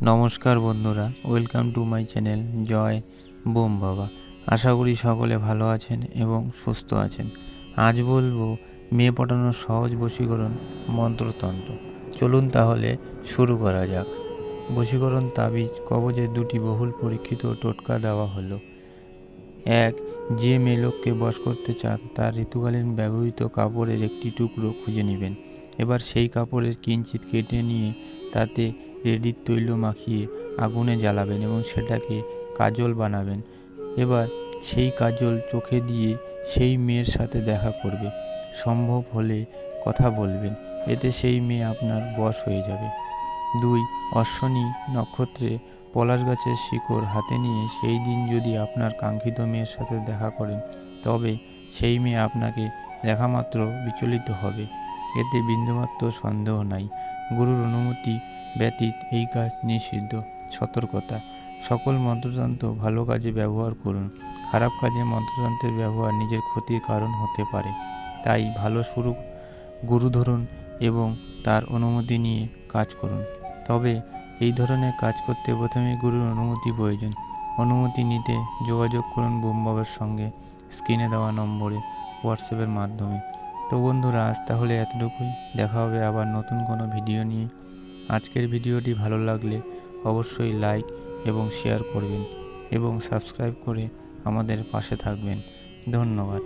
নমস্কার বন্ধুরা, welcome to my channel Joy Bom Baba. আশা করি সকলে ভালো আছেন এবং সুস্থ আছেন। আজ বলবো মেয়ে পটানোর সহজ বশীকরণ মন্ত্রতন্ত্র। চলুন তাহলে শুরু করা যাক। বশীকরণ তাবিজ কবজের দুটি বহুল পরীক্ষিত টোটকা দেওয়া হলো। 1. যে মেয়ে লোককে বশ করতে চান তার ঋতুকালীন ব্যবহৃত কাপড়ের একটি টুকরো খুঁজে নেবেন। এবার সেই কাপড়ের কিঞ্চিত কেটে নিয়ে তাতে রেডির তৈল মাখিয়ে আগুনে জ্বালাবেন এবং সেটাকে কাজল বানাবেন। এবার সেই কাজল চোখে দিয়ে সেই মেয়ের সাথে দেখা করবে। সম্ভব হলে কথা বলবেন, এতে সেই মেয়ে আপনার বশ হয়ে যাবে। 2. অশ্বনী নক্ষত্রে পলাশ গাছের শিকড় হাতে নিয়ে সেই দিন যদি আপনার কাঙ্ক্ষিত মেয়ের সাথে দেখা করেন, তবে সেই মেয়ে আপনাকে দেখা মাত্র বিচলিত হবে। এতে বিন্দুমাত্র সন্দেহ নাই। গুরুর অনুমতি ব্যতীত এই কাজ নিষিদ্ধ। সতর্কতা: সকল মন্ত্রতন্ত্র ভালো কাজে ব্যবহার করুন, খারাপ কাজে মন্ত্রতন্ত্রের ব্যবহার নিজের ক্ষতির কারণ হতে পারে। তাই ভালো গুরু ধরুন এবং তার অনুমতি নিয়ে কাজ করুন। তবে এই ধরনের কাজ করতে প্রথমে গুরুর অনুমতি প্রয়োজন। অনুমতি নিতে যোগাযোগ করুন বোম বাবার সঙ্গে স্ক্রিনে দেওয়া নম্বরে হোয়াটসঅ্যাপের মাধ্যমে। তো বন্ধুরা, আজ তাহলে এতটুকুই। দেখা হবে আবার নতুন কোনো ভিডিও নিয়ে। আজকের ভিডিওটি ভালো লাগলে অবশ্যই লাইক এবং শেয়ার করবেন এবং সাবস্ক্রাইব করে আমাদের পাশে থাকবেন। ধন্যবাদ।